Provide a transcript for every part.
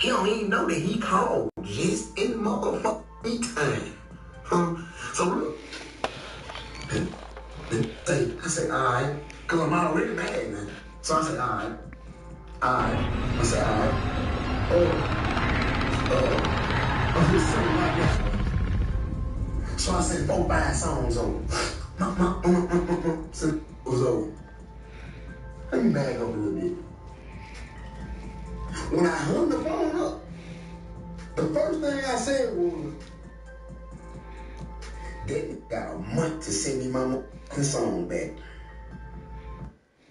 He don't even know that he called just in motherfucking time. So look, I say, alright, because I'm already mad now. So I say, alright. I say, alright. I'm just saying like that. So I said 4, 5 songs over. So it was over. Let me back up a little bit. When I hung the phone up, the first thing I said was, that got a month to send me my song back.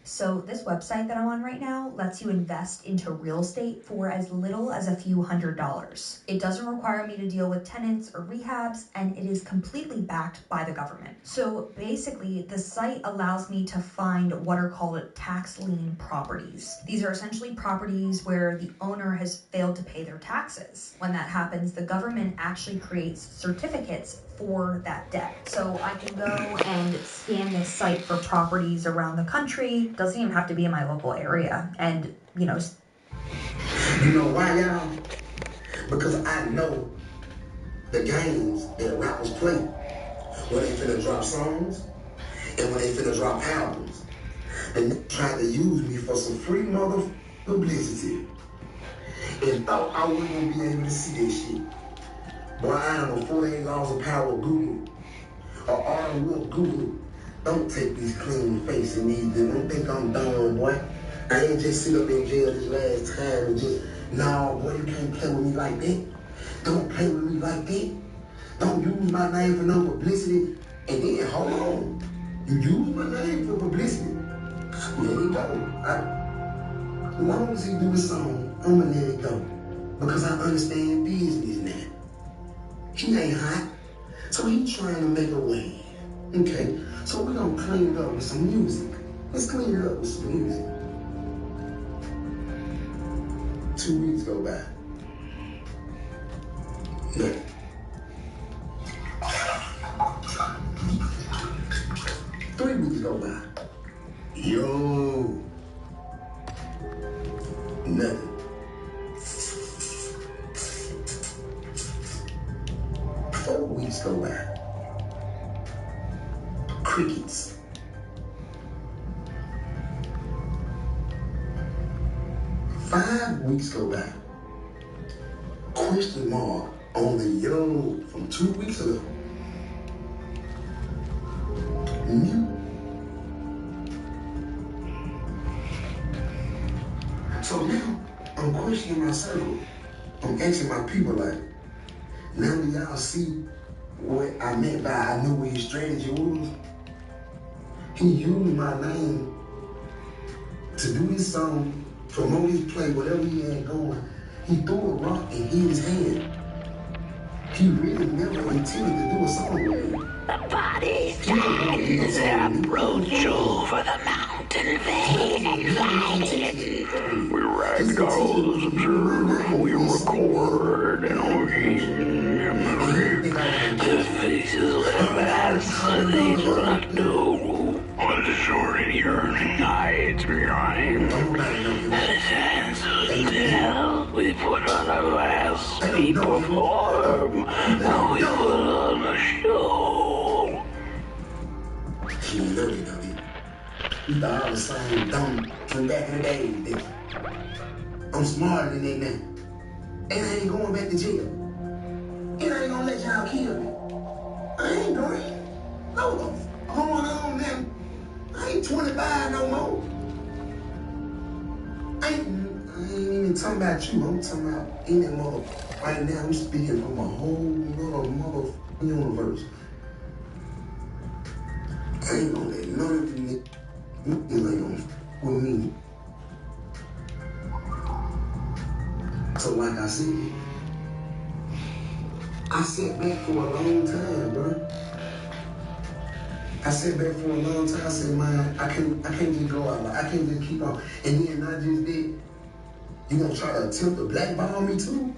So this website that I'm on right now lets you invest into real estate for as little as a few $100s. It doesn't require me to deal with tenants or rehabs, and it is completely backed by the government. So basically, the site allows me to find what are called tax lien properties. These are essentially properties where the owner has failed to pay their taxes. When that happens, the government actually creates certificates for that debt. So I can go and scan this site for properties around the country. Doesn't even have to be in my local area. And, You know why, y'all? Because I know the games that rappers play when they finna drop songs and when they finna drop albums. And they tried to use me for some free mother publicity and thought I wasn't gonna be able to see that shit. Boy, I am a 48 laws of power Google. Or Arnold Wolf Google. Don't take these clean face and these. Don't think I'm dumb, boy. I ain't just sit up in jail this last time and just, no, boy, you can't play with me like that. Don't play with me like that. Don't use my name for no publicity. And then, hold on. You use my name for publicity. There you go. As long as he do the song, I'ma let it go. Because I understand business now. He ain't hot, so he trying to make a wave. Okay, so we're gonna clean it up with some music. Let's clean it up with some music. 2 weeks go by. Nothing. 3 weeks go by. Yo. Nothing. 4 weeks go by. Crickets. 5 weeks go by. Question mark on the yo from 2 weeks ago. Mute. So now I'm questioning my circle. I'm asking my people like, now do y'all see what I meant by I knew what his strategy was? He used my name to do his song, promote his play, whatever he had going. He threw a rock and hit his hand. He really never intended to do a song with me. The body stands approach over the mountain vein. We ragdolls observe, we record, and we The faces of absolute not know what the short yearning hides behind. the sands of tell. We put on a mask, we perform, and we put on a show. He know it, though. He thought I was saying dumb from back in the day. That I'm smarter than that now. And I ain't going back to jail. And I ain't gonna let y'all kill me. I ain't green. No, what's going on now? I ain't 25 no more. I ain't even talking about you. I'm talking about any mother. Right now, I'm speaking from a whole nother motherfucking universe. I ain't gonna let none of them niggas ain't gonna with me. So like I said, I sat back for a long time, bro. I sat back for a long time. I said, man, I can't just go out. Like, I can't just keep on. And then I just did. You gonna try to attempt to blackball me too?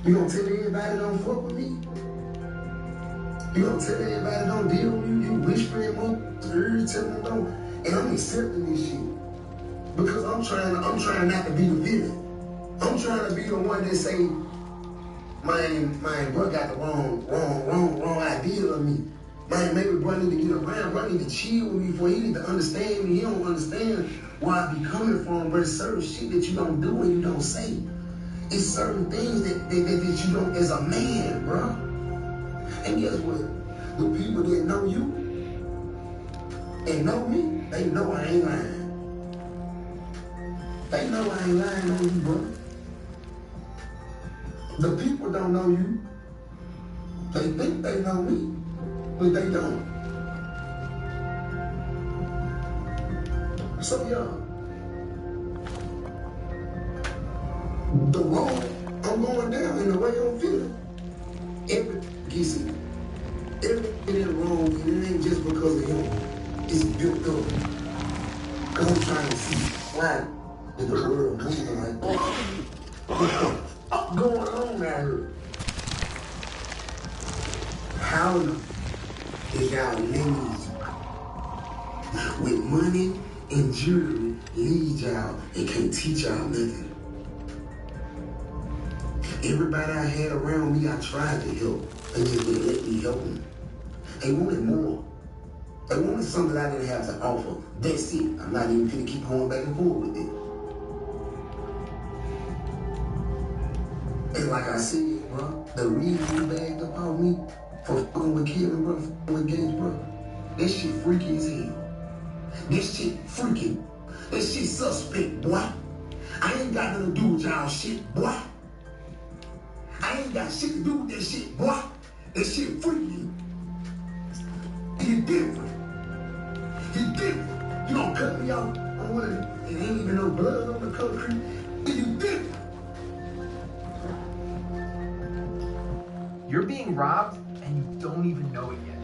You gonna tell everybody don't fuck with me? You gonna tell everybody don't deal with you? You whispering motherfuckers, telling them don't. And I'm accepting this shit because I'm trying not to be the villain. I'm trying to be the one that say, my bro got the wrong idea of me. Man, maybe bro need to get around, bro need to chill with me before he need to understand me. He don't understand where I be coming from, but it's certain shit that you don't do and you don't say. It's certain things that you don't as a man, bro. And guess what? The people that know you and know me, they know I ain't lying. They know I ain't lying on you, bro. The people don't know you. They think they know me, but they don't. So y'all, the road I'm going down and the way I'm feeling, everything is wrong, and it ain't just because of him. It's built up. Cause I'm trying to see why is the world moving like that. What's going on out here? How is y'all ladies with money and jewelry lead y'all and can't teach y'all nothing? Everybody I had around me, I tried to help. They just wouldn't let me help them. They wanted more. They wanted something that I didn't have to offer. That's it. I'm not even gonna keep going back and forth with it. And like I said, bro, the reason you bagged up on me for fucking with Kevin, bro, fucking with Gates, bro, that shit freaky as hell. This shit freaky. This shit suspect, boy. I ain't got nothing to do with y'all shit, boy. I ain't got shit to do with that shit, boy. That shit freaky. You different. You different. You don't cut me out on one and ain't even no blood on the concrete. You different. You're being robbed and you don't even know it yet.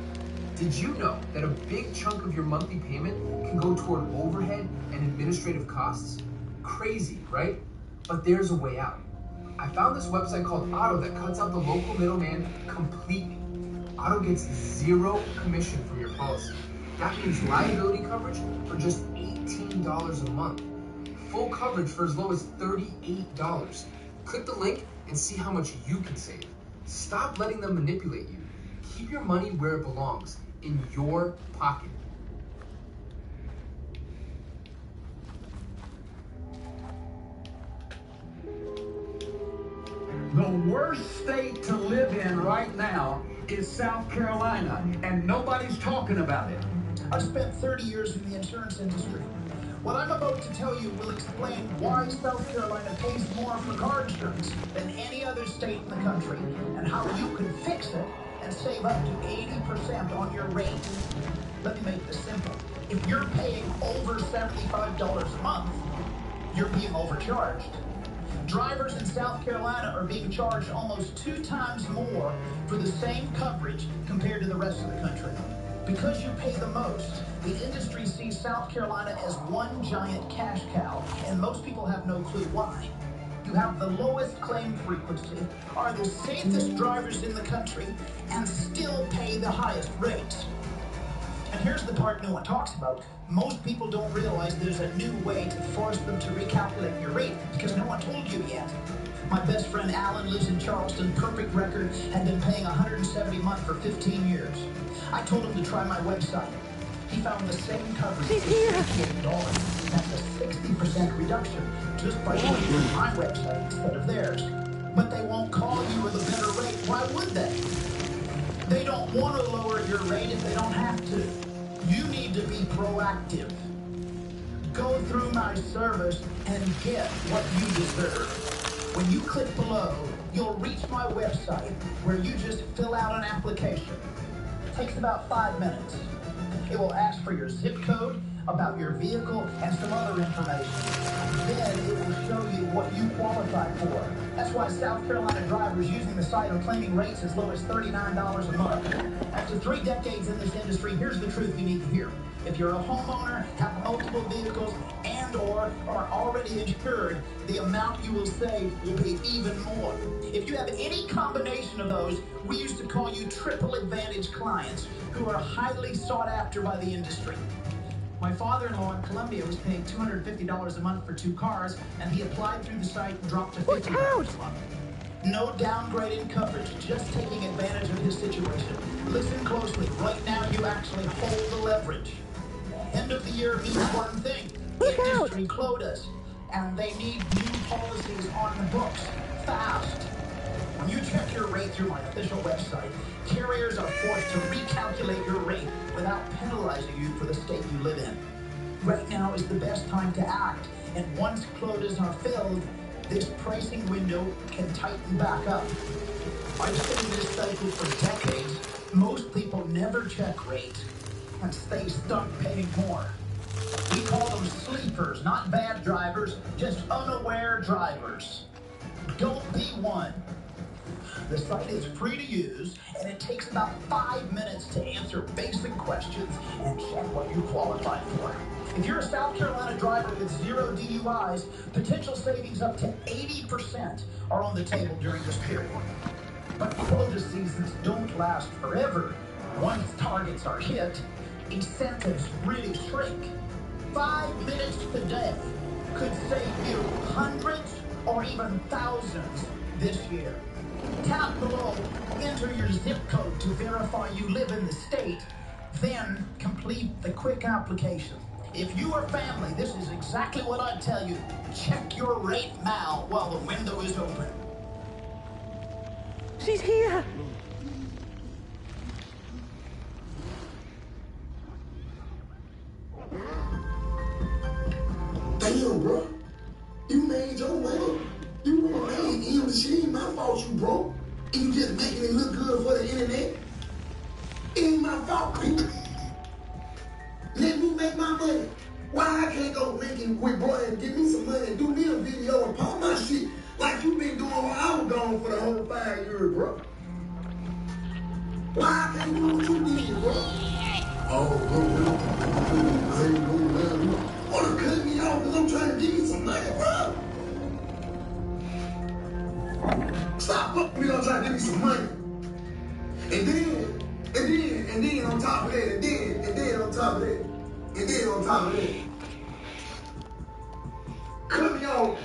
Did you know that a big chunk of your monthly payment can go toward overhead and administrative costs? Crazy, right? But there's a way out. I found this website called Otto that cuts out the local middleman completely. Otto gets 0 commission from your policy. That means liability coverage for just $18 a month. Full coverage for as low as $38. Click the link and see how much you can save. Stop letting them manipulate you. Keep your money where it belongs, in your pocket. The worst state to live in right now is South Carolina, and nobody's talking about it. I've spent 30 years in the insurance industry. What I'm about to tell you will explain why South Carolina pays more for car insurance than any other state in the country, and how you can fix it and save up to 80% on your rate. Let me make this simple. If you're paying over $75 a month, you're being overcharged. Drivers in South Carolina are being charged almost 2 times more for the same coverage compared to the rest of the country. Because you pay the most, the industry sees South Carolina as one giant cash cow, and most people have no clue why. You have the lowest claim frequency, are the safest drivers in the country, and still pay the highest rates. And here's the part no one talks about. Most people don't realize there's a new way to force them to recalculate your rate because no one told you yet. My best friend Alan lives in Charleston, perfect record, had been paying $170 a month for 15 years. I told him to try my website. He found the same coverage for $68. That's a 60% reduction just by going to my website instead of theirs. But they won't call you with a better rate. Why would they? They don't want to lower your rate if they don't have to. You need to be proactive. Go through my service and get what you deserve. When you click below, you'll reach my website where you just fill out an application. It takes about 5 minutes. It will ask for your zip code, about your vehicle, and some other information. Then it will show you what you qualify for. That's why South Carolina drivers using the site are claiming rates as low as $39 a month. After 3 decades in this industry, here's the truth you need to hear. If you're a homeowner, have multiple vehicles, and/or are already insured, the amount you will save will be even more. If you have any combination of those, we used to call you triple advantage clients who are highly sought after by the industry. My father-in-law in Colombia was paying $250 a month for 2 cars, and he applied through the site and dropped to $50 a month. No downgrading coverage, just taking advantage of his situation. Listen closely. Right now, you actually hold the leverage. End of the year means one thing. Industry quotas. And they need new policies on the books. Fast. When you check your rate through my official website, carriers are forced to recalculate your rate without penalizing you for the state you live in. Right now is the best time to act, and once quotas are filled, this pricing window can tighten back up. I've seen this cycle for decades. Most people never check rates and stay stuck paying more. We call them sleepers, not bad drivers, just unaware drivers. Don't be one. The site is free to use, and it takes about 5 minutes to answer basic questions and check what you qualify for. If you're a South Carolina driver with 0 DUIs, potential savings up to 80% are on the table during this period. But quota seasons don't last forever. Once targets are hit, incentives really shrink. 5 minutes a day could save you hundreds or even thousands this year. Tap below, enter your zip code to verify you live in the state, then complete the quick application. If you are family, this is exactly what I tell you. Check your rate now while the window is open. She's here! Damn, bro. You made your money. You were made him. She ain't my fault you broke. And you just making it look good for the internet. It ain't my fault, people. Let me make my money. Why I can't go making with bro and give me some money and do me a video and pop my shit like you been doing while I was gone for the whole 5 years, bro? Why I can't do what you did, bro? Oh, bro, I ain't gonna lie. You wanna cut me off because I'm trying to give you some money, bro? Stop fucking me up trying to give me some money. And then on top of that, and then on top of that, cut me off,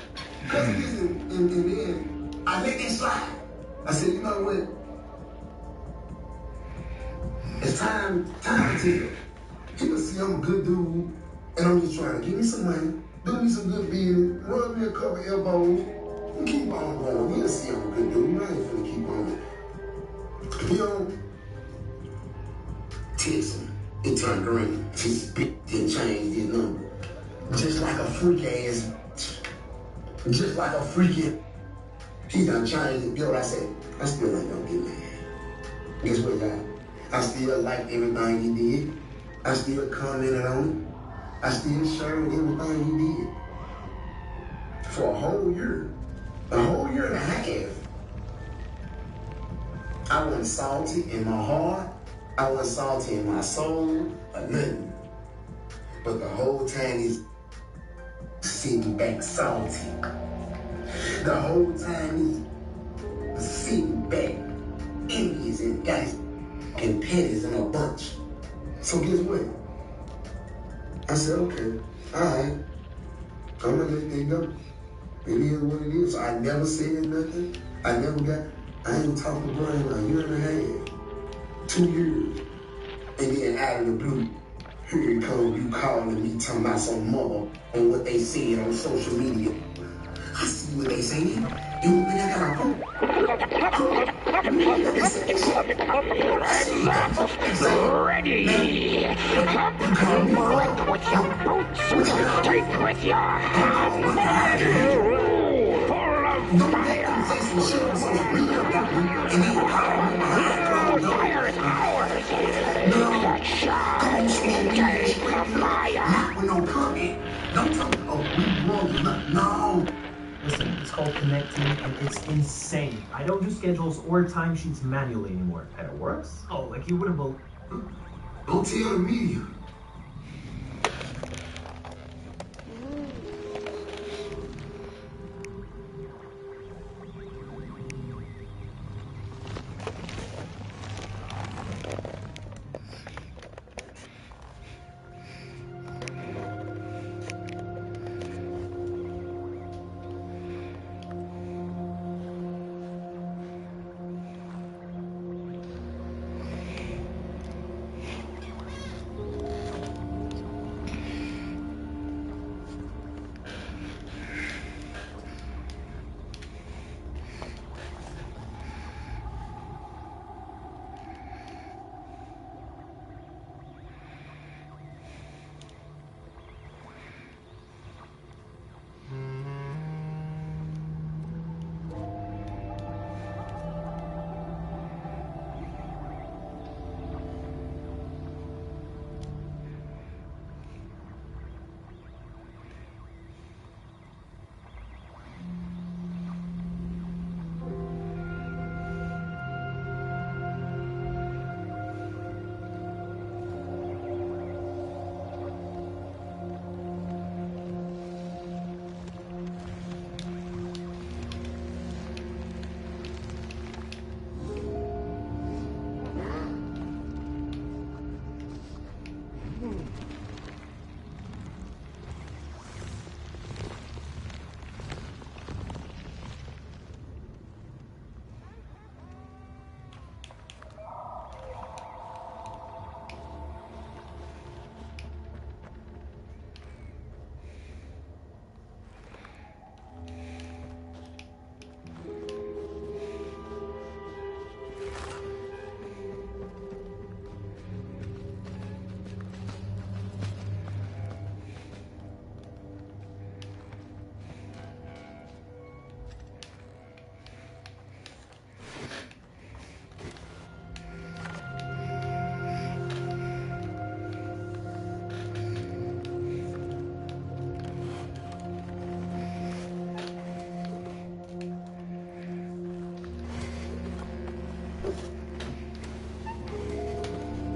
cut me this, and then I let that slide. I said, you know what? It's time to tell. People see I'm a good dude, and I'm just trying to give me some money, do me some good business, run me a couple elbows, and keep on going. You'll see I'm a good dude. I ain't finna keep on. You know, text me. It turned green. His big didn't change his number. Just like a freak ass. Just like a freaky. He done changed it. You know what I said? I still ain't gonna get mad. Guess what, y'all? I still like everything he did. I still commented on it. I still shared everything he did. For a whole year. A whole year and a half. I wasn't salty in my heart. I wasn't salty in my soul or nothing. But the whole time he's sitting back salty. The whole time he's sitting back envious and guys and petties in a bunch. So guess what? I said, okay, alright. I'm gonna let that go. It is what it is. So I never said nothing. I ain't talked to Brian in a year and a half. 2 years. And then out of the blue, here it comes, you calling me, talking about some mother and what they said on social media. I see what they saying. You don't think I got a phone? Ready! Come with your boots, take with your hands, full of fire. Fire is ours. That shines engage the fire. With no comment. Don't tell me, oh, we wrong. No. Listen, it's called connecting, and it's insane. I don't do schedules or timesheets manually anymore. And it works? Oh, like you wouldn't believe. Don't tell the media.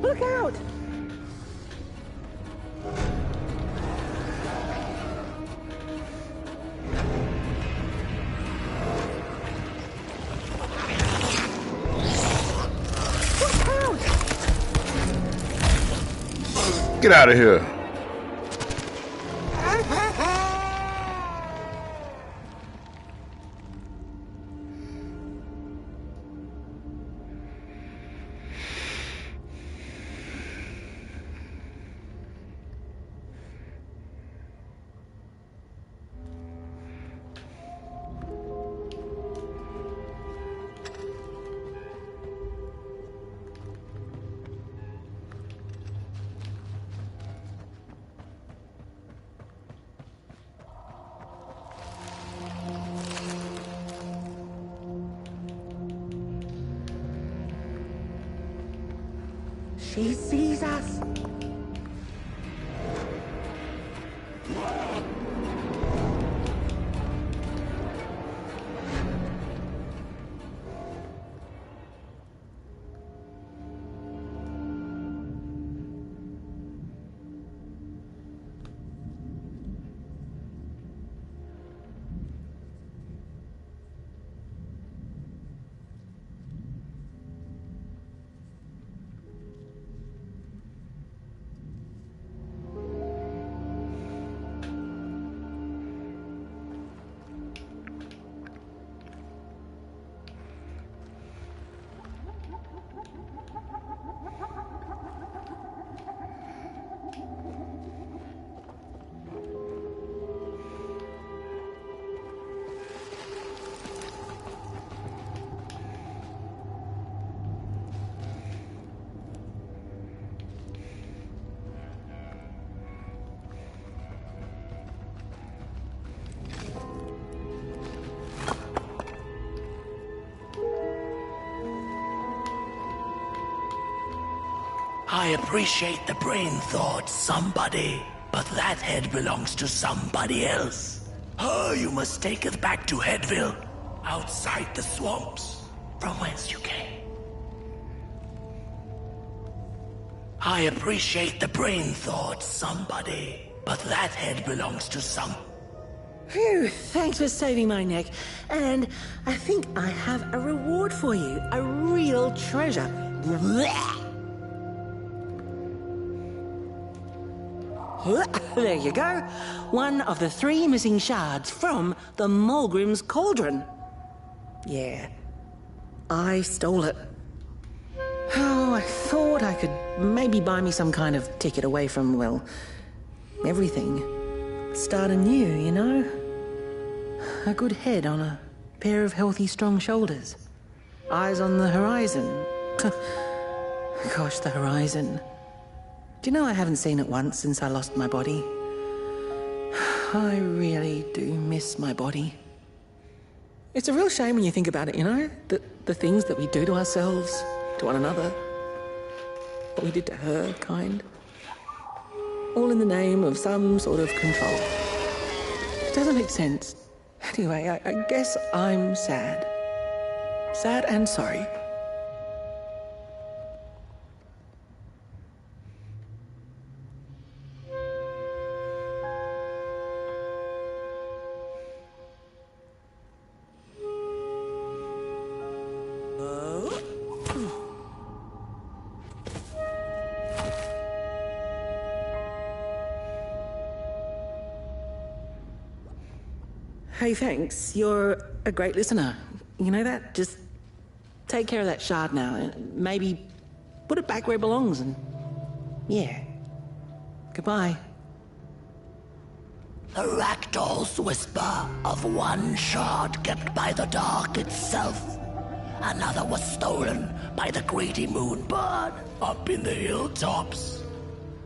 Look out! Get out of here. She sees us. I appreciate the brain thought, somebody, but that head belongs to somebody else. Oh, you must take us back to Headville, outside the swamps, from whence you came. I appreciate the brain thought, somebody, but that head belongs to some... Phew, thanks for saving my neck. And I think I have a reward for you. A real treasure. There you go. One of the 3 missing shards from the Mulgrim's Cauldron. Yeah, I stole it. Oh, I thought I could maybe buy me some kind of ticket away from, well, everything. Start anew, you know? A good head on a pair of healthy, strong shoulders. Eyes on the horizon. Gosh, the horizon. Do you know I haven't seen it once since I lost my body? I really do miss my body. It's a real shame when you think about it, you know? The things that we do to ourselves, to one another. What we did to her, kind. All in the name of some sort of control. It doesn't make sense. Anyway, I guess I'm sad. Sad and sorry. Hey, thanks. You're a great listener. You know that? Just take care of that shard now and maybe put it back where it belongs and... yeah. Goodbye. The Ragdoll's whisper of one shard kept by the dark itself. Another was stolen by the greedy moonbird up in the hilltops.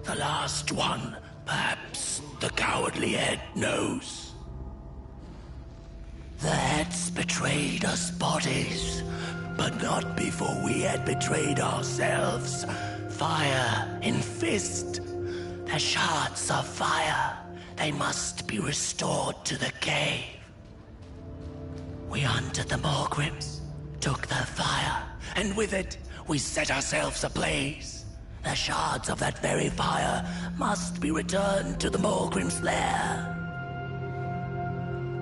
The last one, perhaps the cowardly head knows. The heads betrayed us bodies, but not before we had betrayed ourselves. Fire in fist. The shards of fire. They must be restored to the cave. We hunted the Mulgrims, took their fire, and with it, we set ourselves ablaze. The shards of that very fire must be returned to the Morgrim's lair.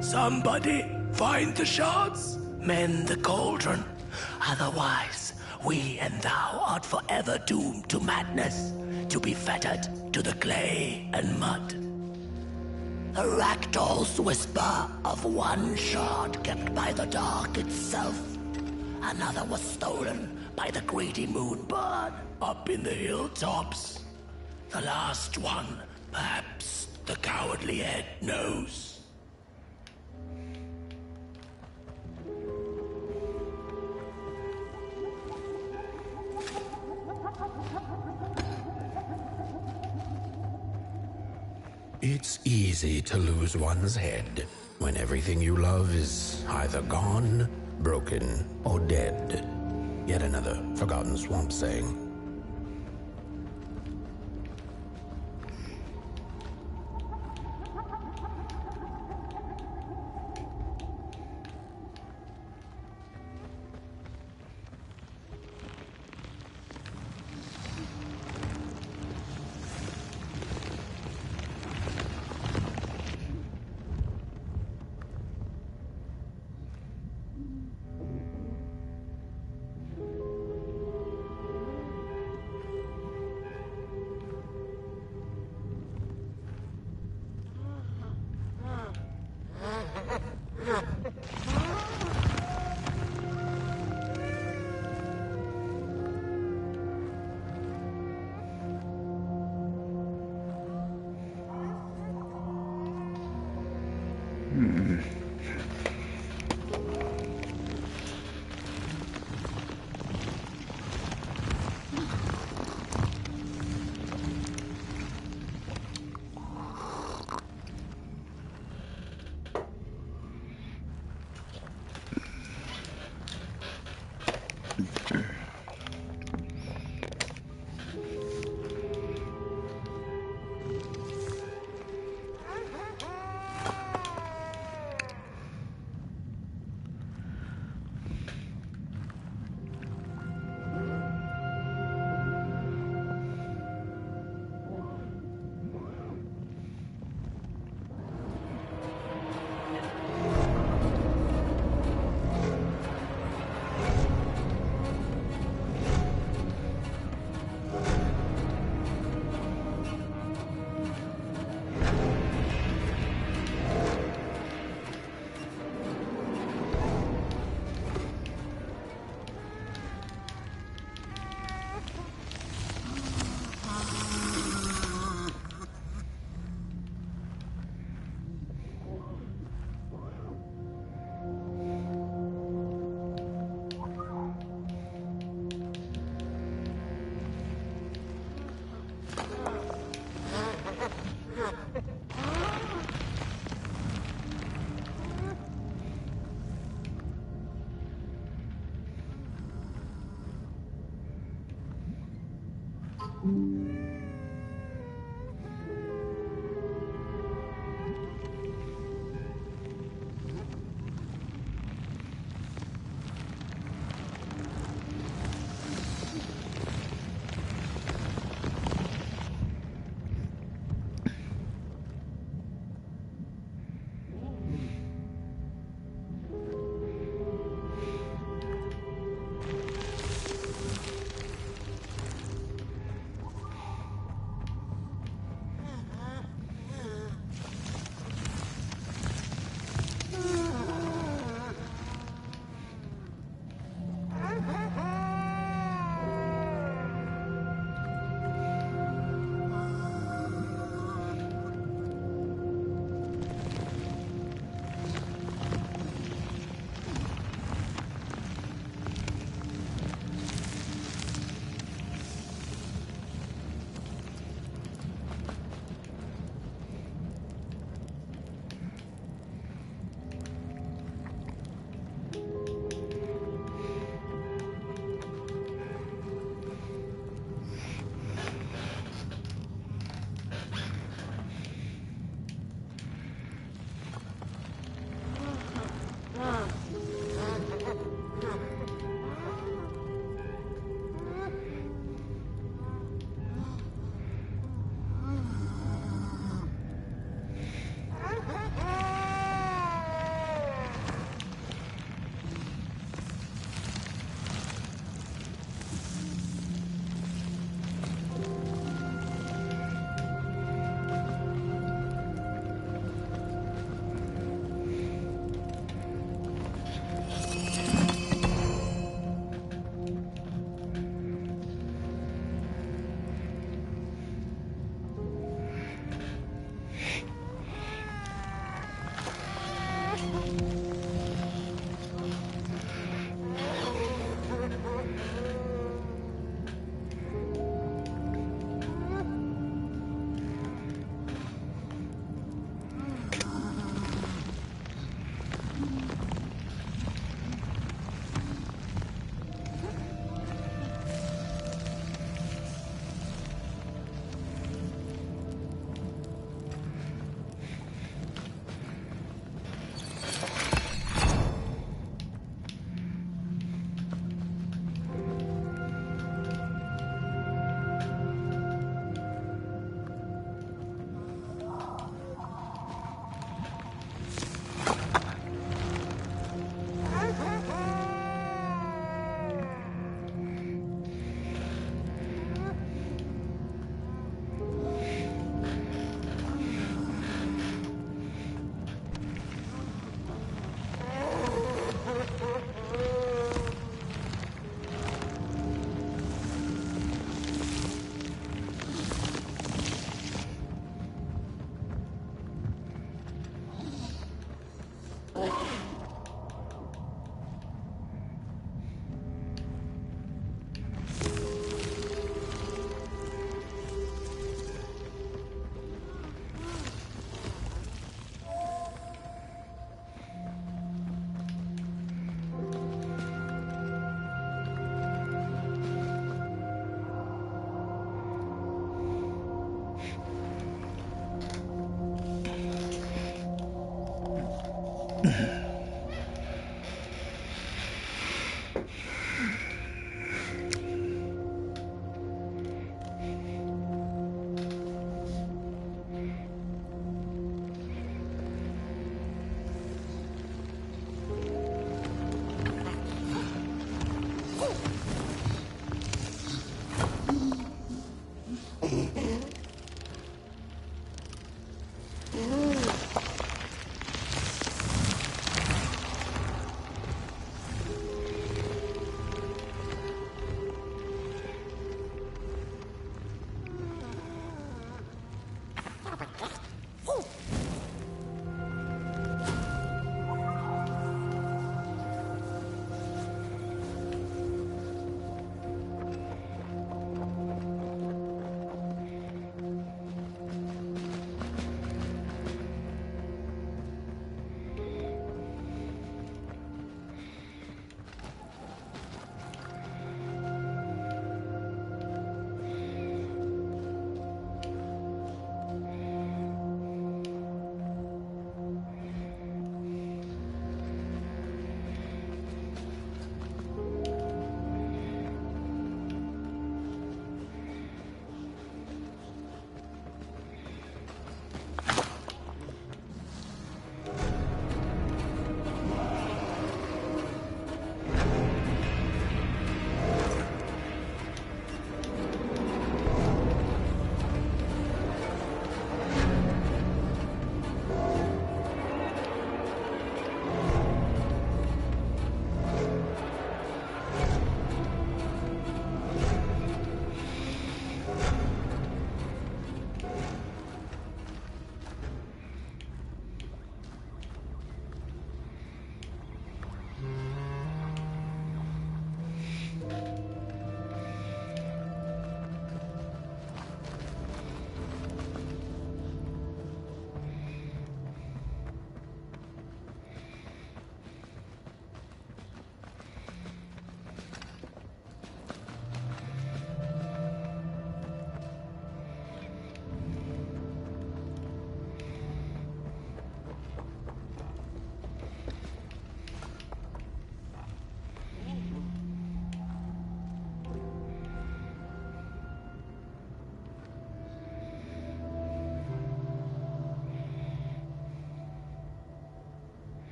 Somebody find the shards, mend the cauldron. Otherwise, we and thou art forever doomed to madness, to be fettered to the clay and mud. The ragdoll's whisper of one shard kept by the dark itself. Another was stolen by the greedy moonbird up in the hilltops. The last one, perhaps the cowardly head knows. It's easy to lose one's head when everything you love is either gone, broken, or dead. Yet another forgotten swamp saying.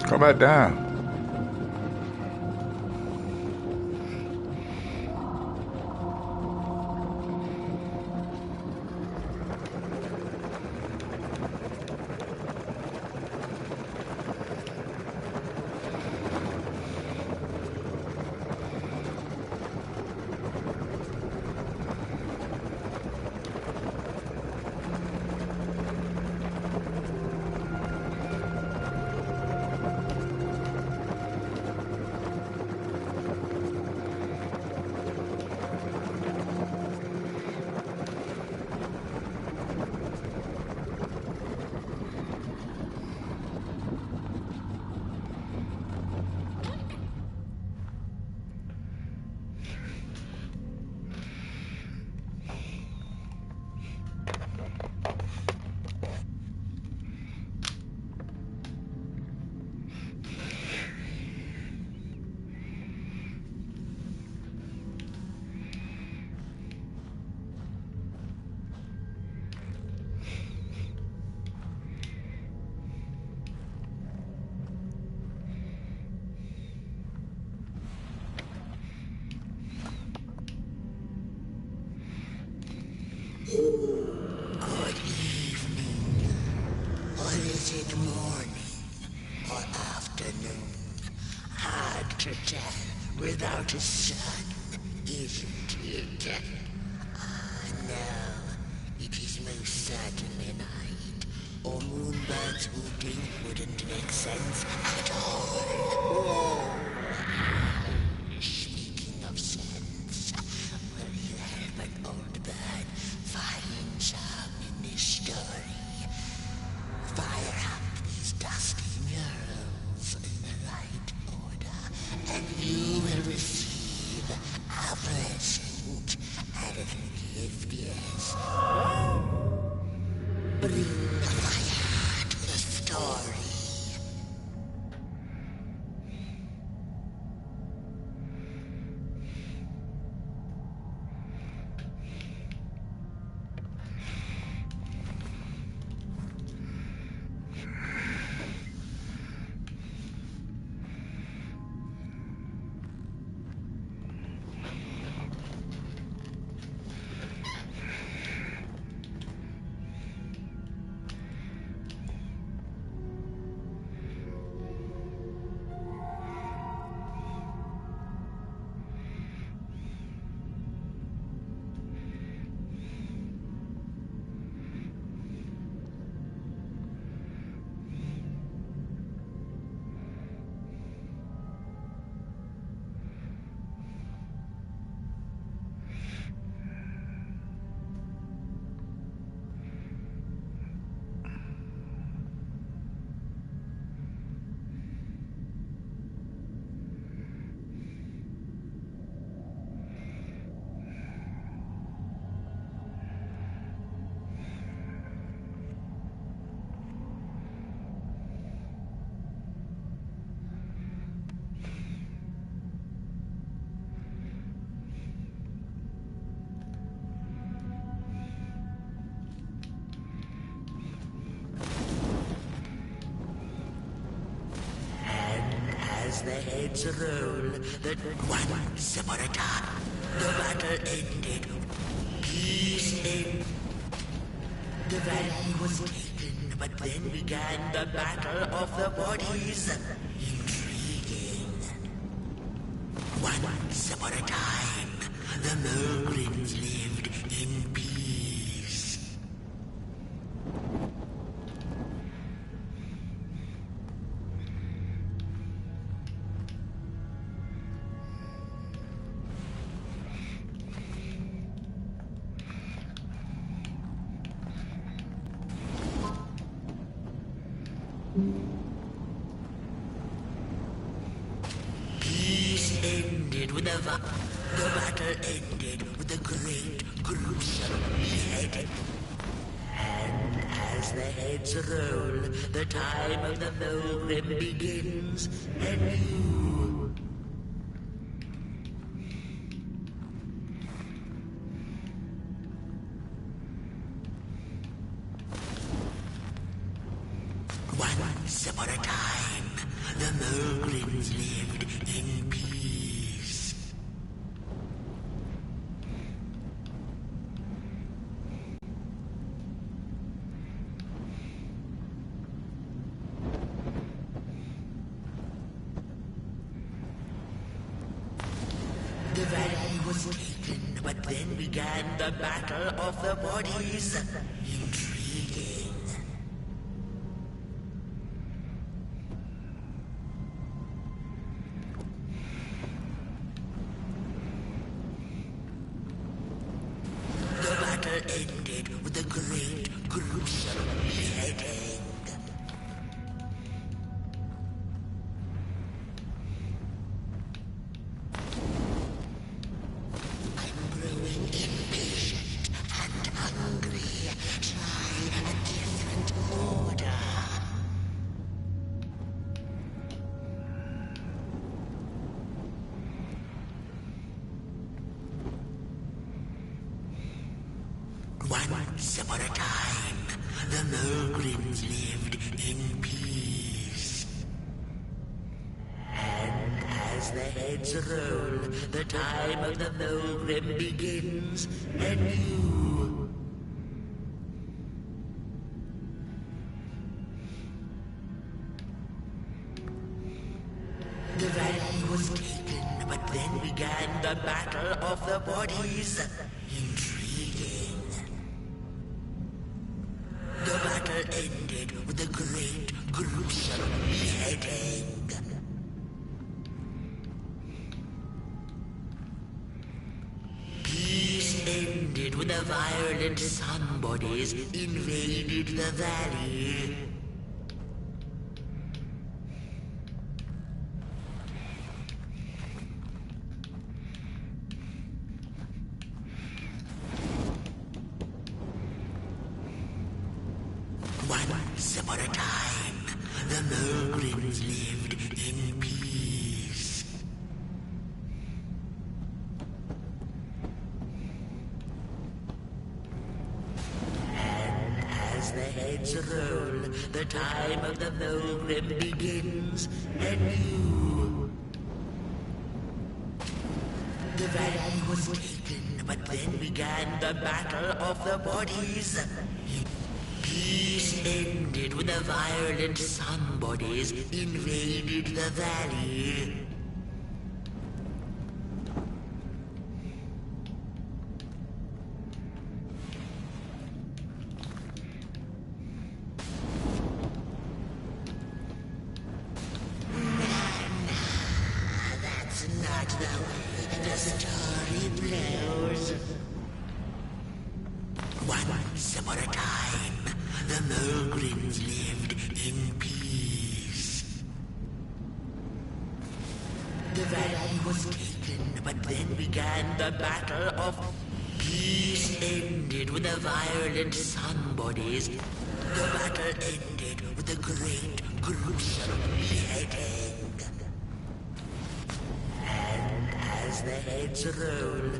Come back down. Good evening. Or is it morning or afternoon? Hard to tell without a sun, isn't it? No, it is most certainly night, or moonbirds hooting wouldn't make sense at all. Speaking of sense, will you help an old bird find some in this story? Fire up these dusty murals in the right order, and you will receive a present and a gift, yes. Bring the fire to the story. the heads roll, that once upon a time, the battle ended. Peace ended. The valley was taken, but then began the battle of the bodies. Intriguing. Once upon a time, the Mogryns lived in peace. Peace ended with the battle ended with a great gruesome beheading. And as the heads roll, the time of the Mogrim begins anew. Once upon a time, the Mogryns lived in peace. The valley was taken, but then began the battle of the bodies. Intriguing. The battle ended with a great gruesome beheading. I'm growing impatient and hungry. Try a different order. Once upon a time, the Mogryns lived in peace. And as the heads roll, the time of the Mogrim begins anew. The valley was taken, but then began the battle of the bodies. Intriguing. The battle ended with a great gruesome beheading. Peace ended when the violent sun bodies invaded the valley. Once upon a time, the Mogryns lived in peace. And as the heads roll, the time of the Mogrim begins anew. The valley was taken, but then began the battle of the bodies. Peace ended when the violent sun bodies invaded the valley. That's not the way the story blows. Once upon a time, the Mogryns lived in peace. The valley was taken, but then began the battle of peace ended when the violent sun bodies. The battle ended with a great gruesome beheading. And as the heads roll,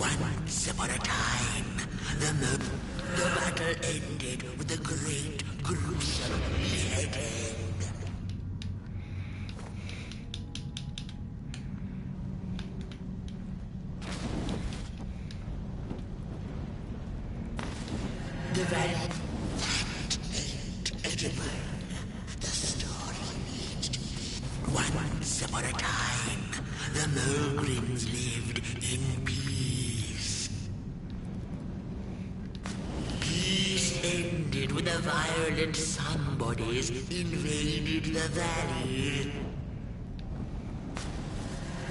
once upon a time, the battle ended with a great gruesome beheading. value edible. The story reached. Once upon a time, the Mogryns lived in peace. Peace ended when the violent somebodies invaded the valley.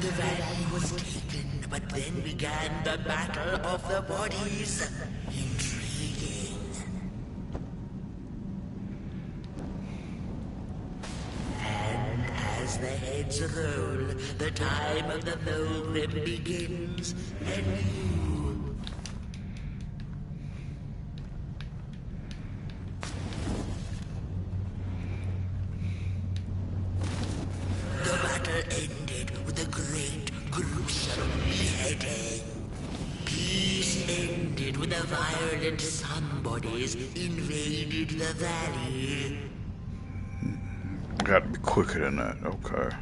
The valley was taken, but then began the battle of the bodies. Intriguing. And as the heads roll, the time of the Mogrim begins anew. The battle ended with a great, gruesome beheading. Peace ended when the violent somebodies invaded the valley. Gotta be quicker than that, okay.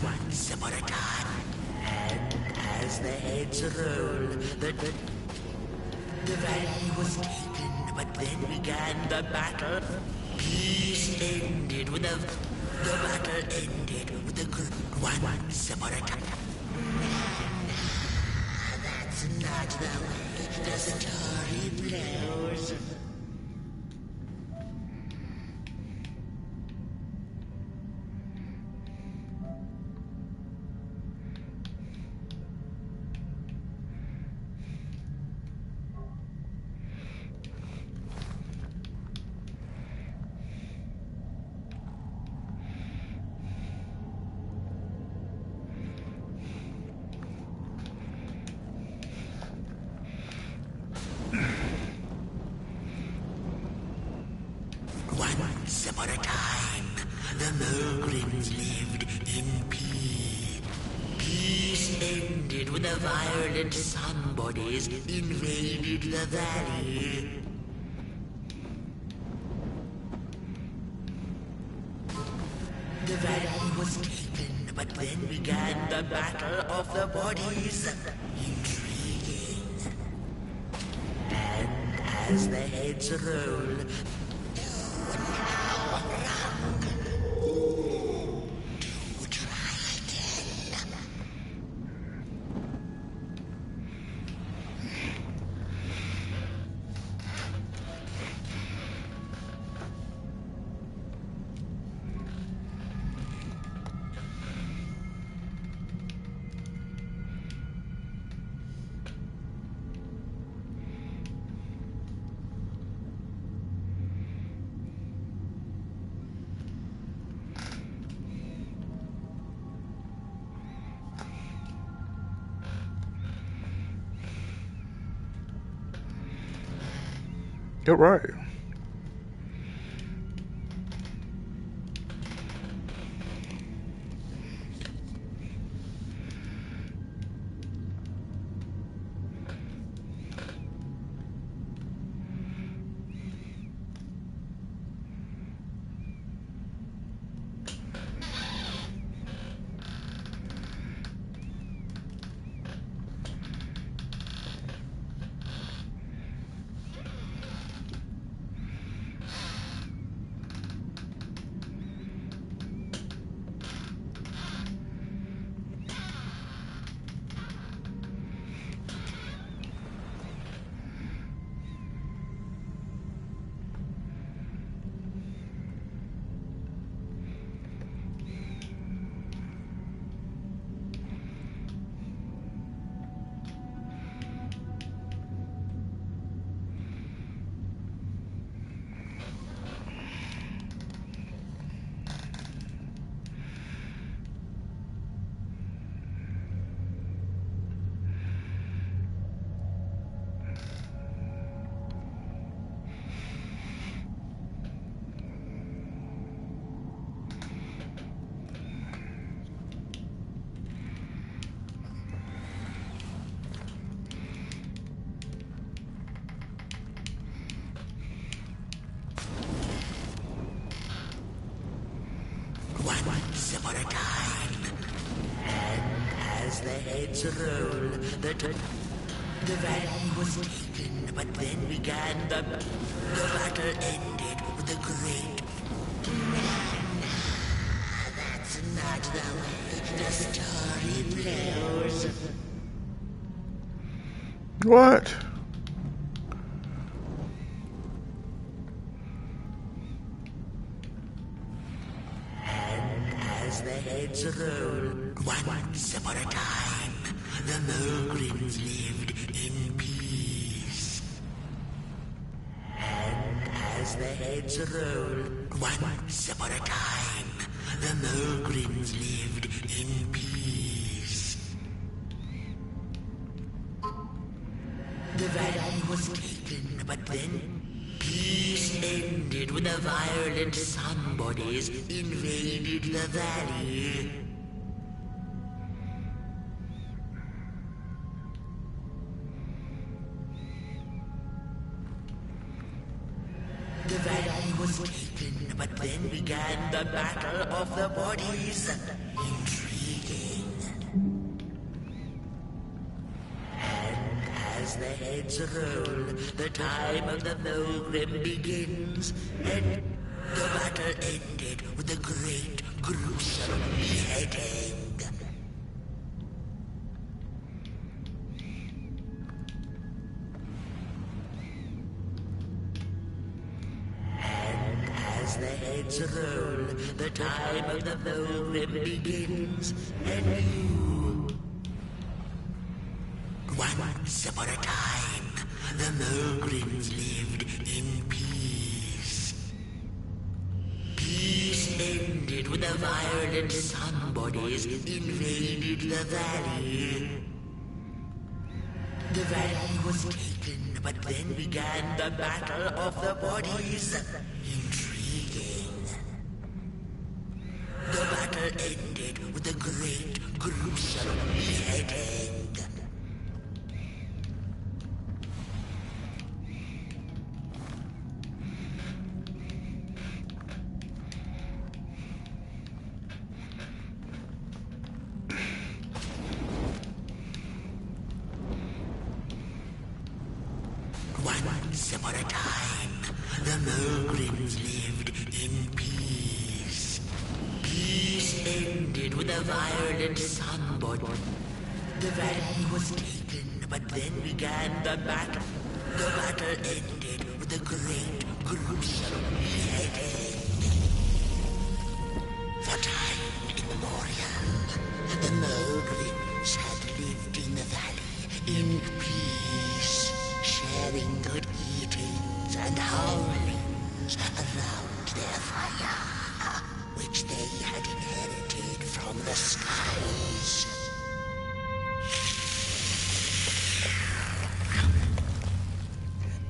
Once upon a time, and as the heads roll, the valley was taken, but then began the battle. Peace ended when the battle ended with the once upon a time. That's not the way the story blows. Once upon a time, the Mogryns lived in peace. Peace ended when the violent somebodies invaded the valley. The valley was taken, but then began the battle of the bodies. Intriguing. And as the heads roll, You're right. the heads roll, the valley was taken, but then began the battle ended with a great... That's not the way the story plays. What? And as the heads rolled, once upon a time, the Mulgrims lived in peace. And as the heads rolled, once upon a time, the Mulgrims lived in peace. The valley was taken, but then peace ended when the violent somebodies invaded the valley. The valley was taken, but then began the battle of the bodies. Intriguing. And as the heads roll, the time of the Mulgrim begins, and the battle ended with a great, gruesome beheading. And as the heads roll, the time of the Mulgrim begins, and you... Once upon a time, the Mulgrims lived in peace. Peace ended when the violent somebodies invaded the valley. The valley was taken, but then began the battle of the bodies. Intriguing. The battle ended with a great, gruesome beheading. Once upon a time, the Mulgrims lived in peace. Peace ended with a violent somebody. The valley was taken, but then began the battle. The battle ended with a great, gruesome beheading. For time immemorial, the Mulgrims had lived in the valley in peace, sharing good eatings and howlings around their fire, which they had inherited from the skies.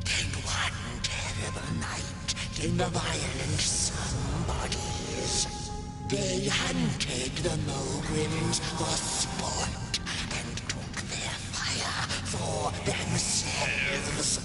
Then one terrible night came the violent somebodies. They hunted the Mulgrims for sport and took their fire for themselves.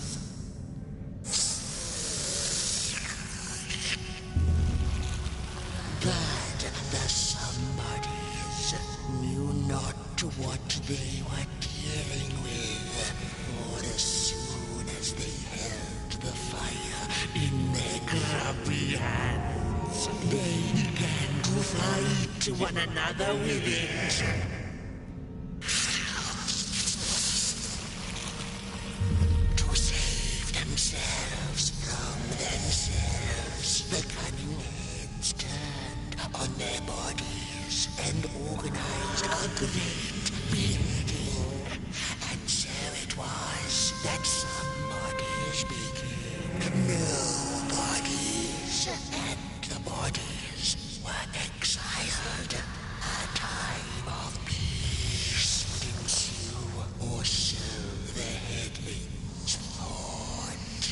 But the somebodies knew not what they were dealing with, for as soon as they held the fire in their grubby hands, they began to fight one another with it. To save themselves from themselves, the cunning heads turned on their bodies and organized a great beheading. And so it was that somebodies became nobodies, and the bodies were exiled. A time of peace would ensue, or so the headlings thought.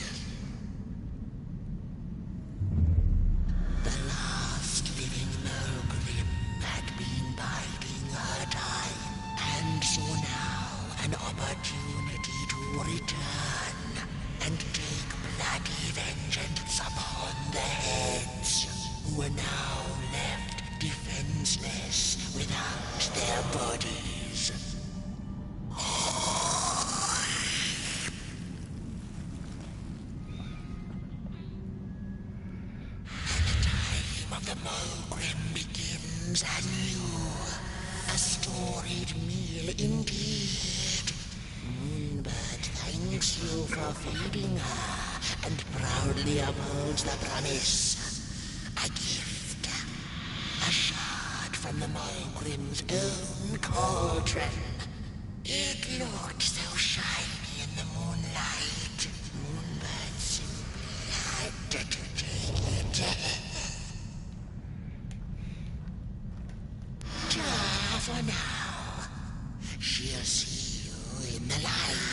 The last living Mulgrim had been biding her time, and saw now an opportunity to return and take bloody vengeance upon the heads, who were now left defenseless without their bodies. program begins anew. A storied meal indeed. Moonbird thanks you for feeding her and proudly upholds the promise. A gift. A shard from the Mulgrim's own cauldron. It looked so shiny in the moonlight. Moonbird simply had to take it. Ta for now. She'll see you in the light.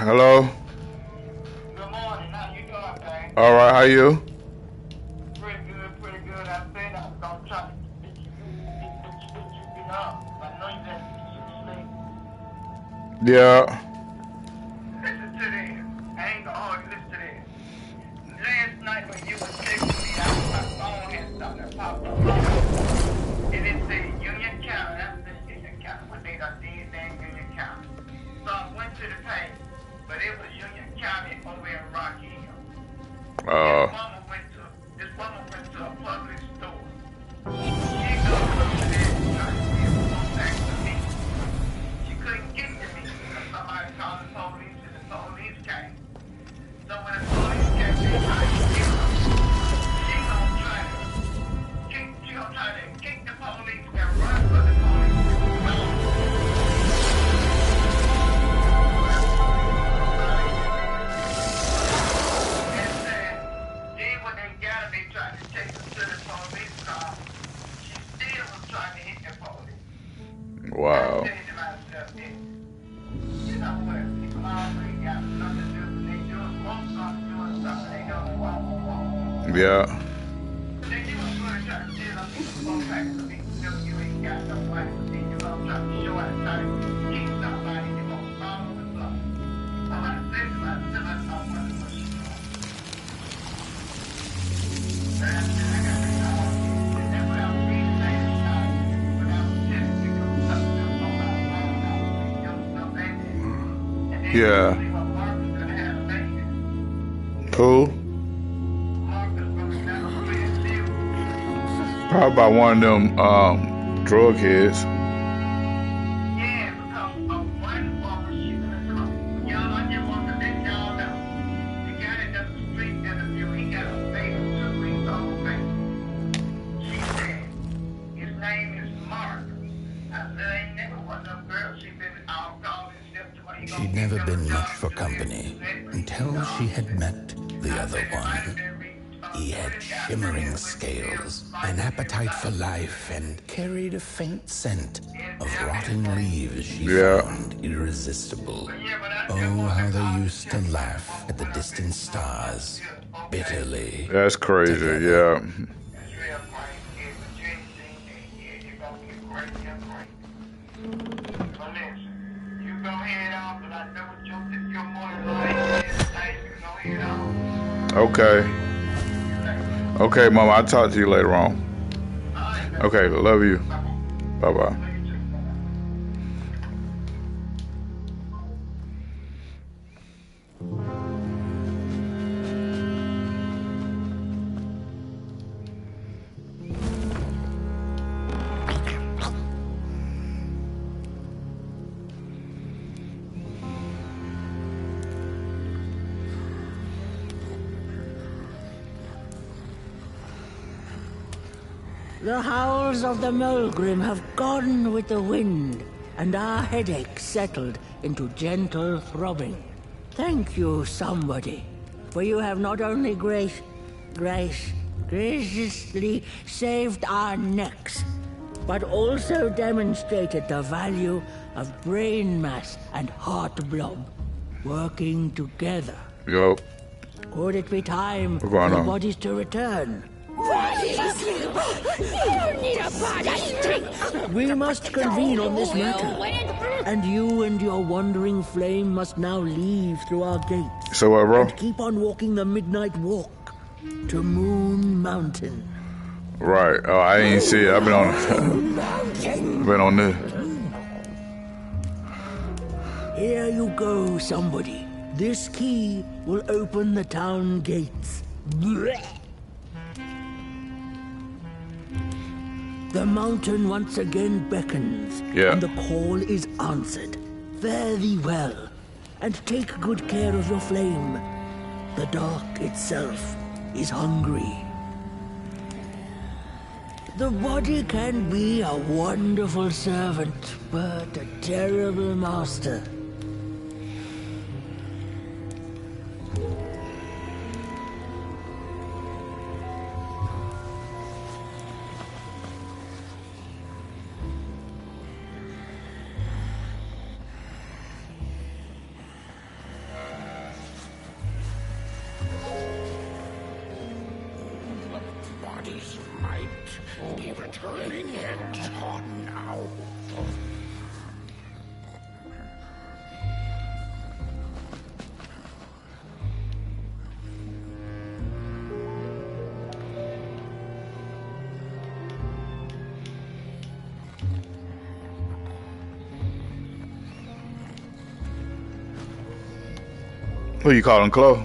Hello? Good morning. How you doing, man? All right, how you? Pretty good, pretty good. I said I was going to try to get you up. I know you got to sleep. Yeah. Listen to this. I ain't going to hold you. Listen to this. Last night when you was texting me, my phone had something that popped up. And it said Union County. That's the Union County. What they done did in Union County. So I went to the page. But it was Union County over in Rocky Hill. This woman went to a public store. She goes over there and tried to get one back to me. She couldn't get to me because somebody called the police and the police came. So when the police came, they tried to get her. She gonna try to kick the police and run for the police. Wow. Yeah. Yeah. Cool. Probably by one of them drug heads. She'd never been much for company until she had met the other one. He had shimmering scales, an appetite for life, and carried a faint scent of rotting leaves she found irresistible. Oh, how they used to laugh at the distant stars, bitterly. That's crazy, together. yeah. Okay. Okay, Mama, I'll talk to you later on. Okay, love you. Bye-bye. The howls of the Mulgrim have gone with the wind, and our headaches settled into gentle throbbing. Thank you, somebody, for you have not only graciously saved our necks, but also demonstrated the value of brain mass and heart blob working together. Yup. Could it be time What's for going the on? bodies to return? We must convene on this matter, and you and your wandering flame must now leave through our gates. So what, bro? And keep on walking the midnight walk to Moon Mountain. Right. Oh, I ain't see it. I've been on this. Here you go, somebody. This key will open the town gates. The mountain once again beckons, Yeah. and the call is answered. Fare thee well, and take good care of your flame. The dark itself is hungry. The body can be a wonderful servant, but a terrible master. Bodies might be returning and on now. Who you calling, Chloe?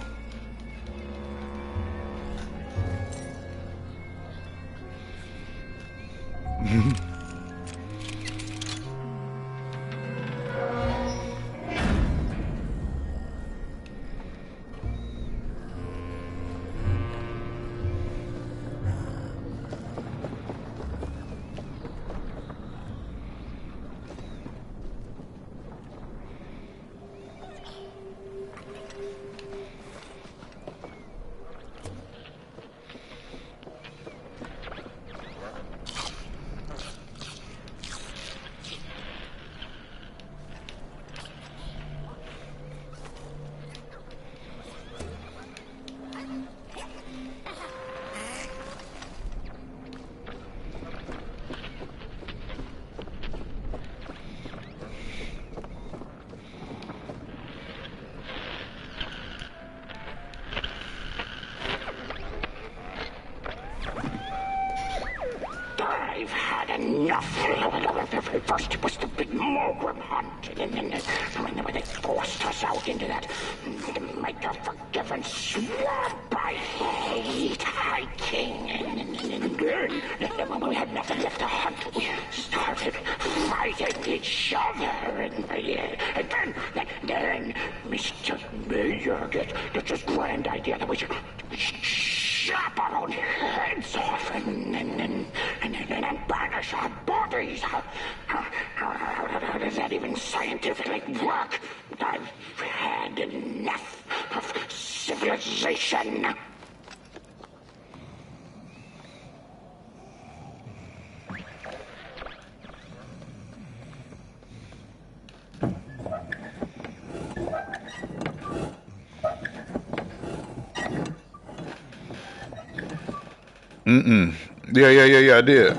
I've had enough. First it was the big Mulgrim hunt, and then when they forced us out into that make-a-forgiven swamp, I hate hiking. And then when we had nothing left to hunt, we started fighting each other. And then Mr. Mayor gets this grand idea that we should chop our own heads off and banish our bodies. How does that even scientifically work? I've had enough of civilization. Yeah, I did.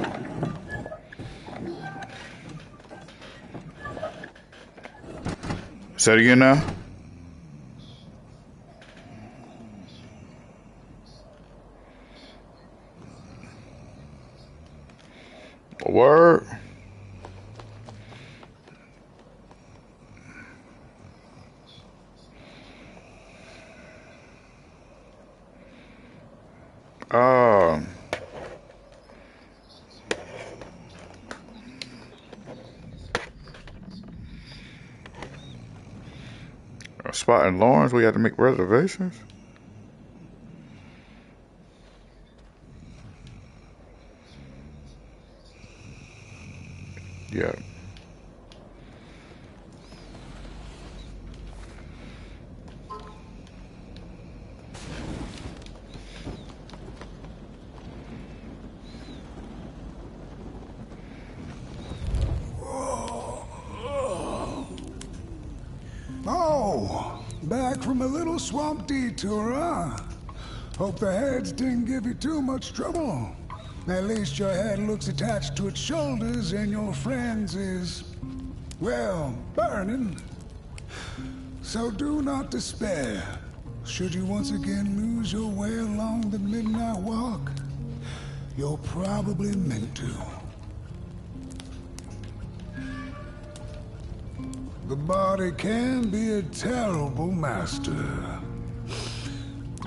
Say it again now. Word. A spot in Lawrence, we had to make reservations. Yeah. Oh, back from a little swamp detour, huh? Hope the heads didn't give you too much trouble. At least your head looks attached to its shoulders and your friend's is, well, burning. So do not despair. Should you once again lose your way along the midnight walk, you're probably meant to. The body can be a terrible master,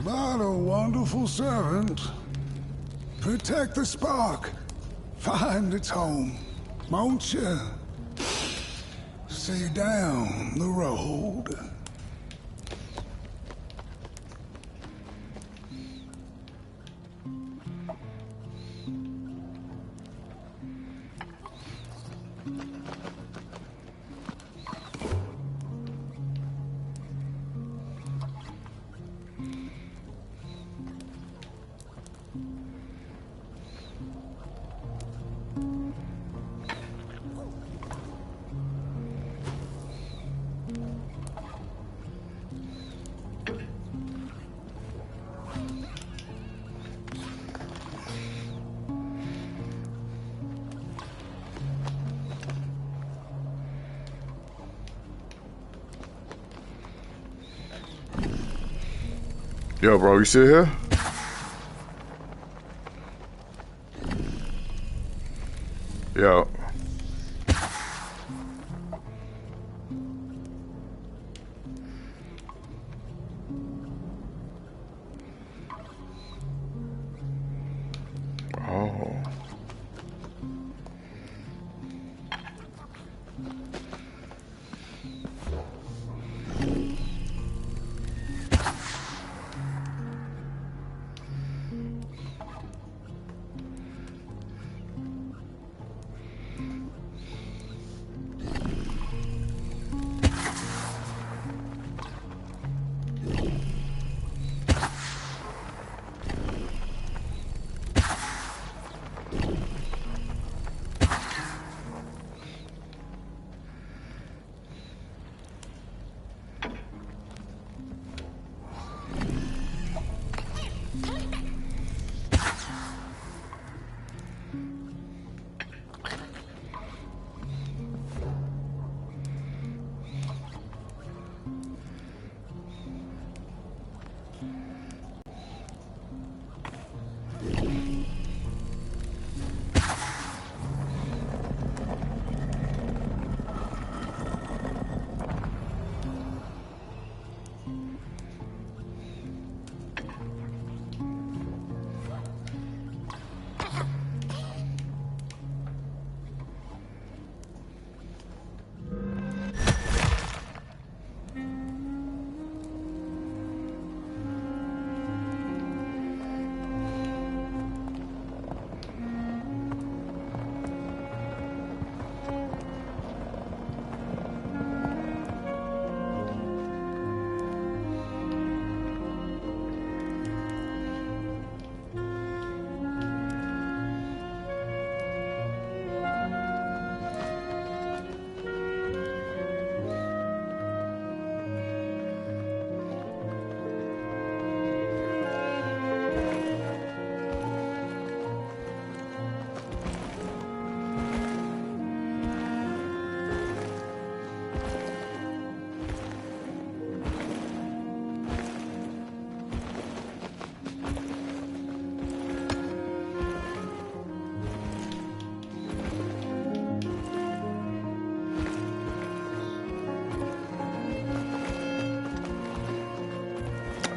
but a wonderful servant. Protect the spark. Find its home, won't you? See down the road. Yo, bro, you still here? Yo. Oh.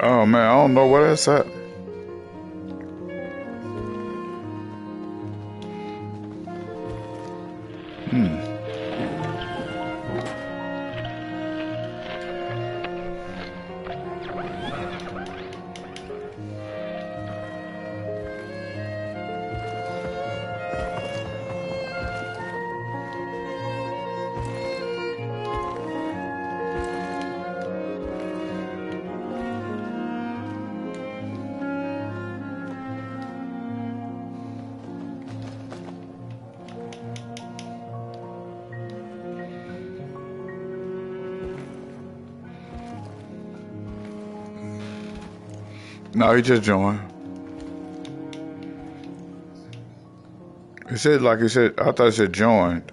Oh man, I don't know where that's at. No, he just joined. It said like it said. I thought it said joined.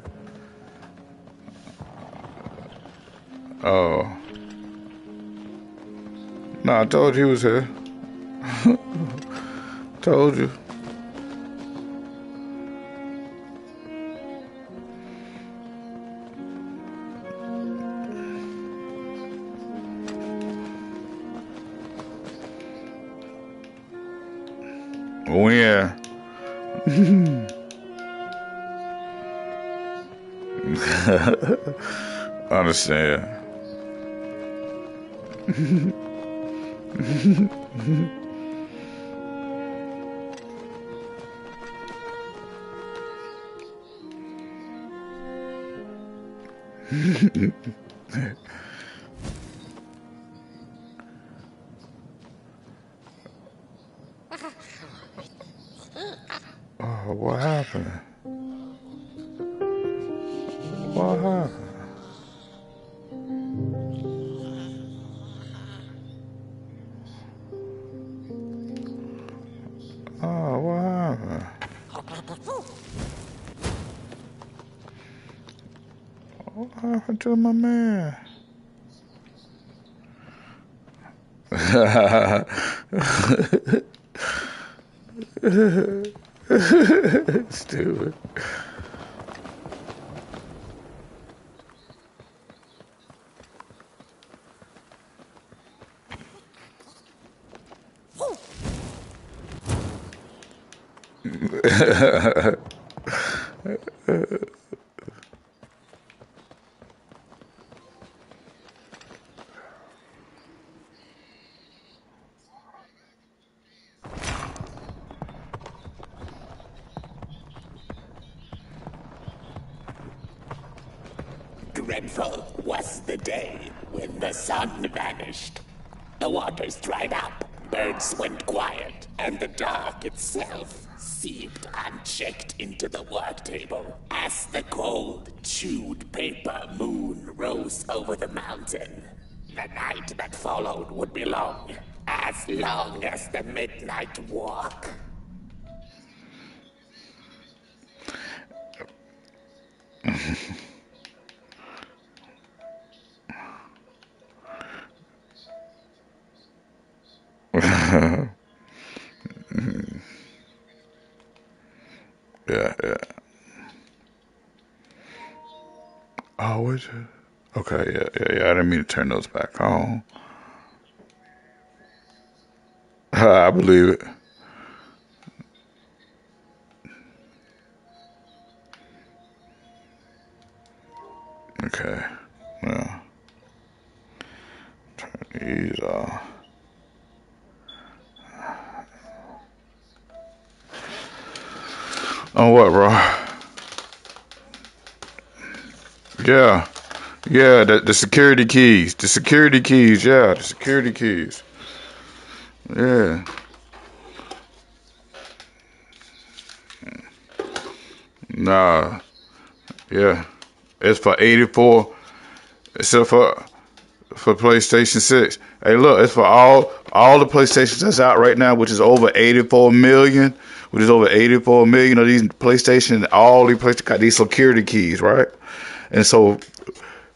Oh. No, I told you he was here. Told you. When? Understand. Oh, what happened? What happened? Oh, what happened? What happened to my man? Stupid. Dreadful was the day when the sun vanished. The waters dried up, birds went quiet, and the dark itself seeped unchecked into the work table as the cold, chewed paper moon rose over the mountain. The night that followed would be long as the midnight walk. Yeah. Oh, was it? Okay, yeah. I didn't mean to turn those back on. I believe it. Okay. Yeah. Turn these off. On what, bro? Yeah. Yeah, the security keys. The security keys, yeah. The security keys. Yeah. Nah. Yeah. It's for 84. It's for PlayStation 6. Hey, look, it's for all the PlayStations that's out right now, which is over 84 million. Which is over 84 million of these PlayStation, all these PlayStation got these security keys, right? And so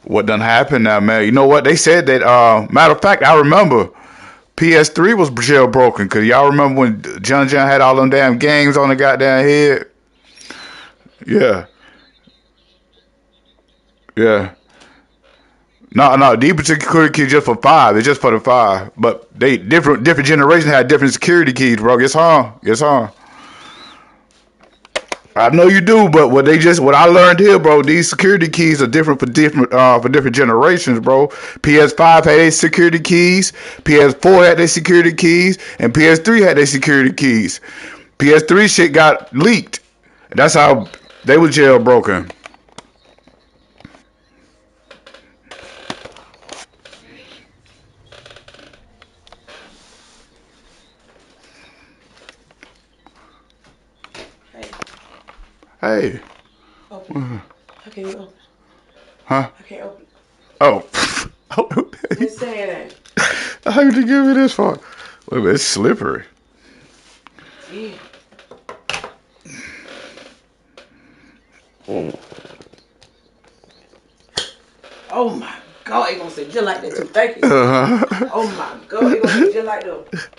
what done happened now, man? You know what? They said that, matter of fact, I remember PS3 was jailbroken, because y'all remember when John had all them damn games on the goddamn head? Yeah. Yeah. No, these particular security keys just for 5. It's just for the 5. But they different generations had different security keys, bro. It's hard. I know you do, but what I learned here, bro, these security keys are different for different generations, bro. PS5 had their security keys, PS4 had their security keys, and PS3 had their security keys. PS3 shit got leaked. That's how they were jailbroken. Hey. Open. I can't open. Huh? I can't open. Oh. Just saying that. How did you give me this for? Wait a minute, it's slippery. Yeah. Oh my God, it gonna say just like that too. Thank you. Oh my God, it gonna say just like that.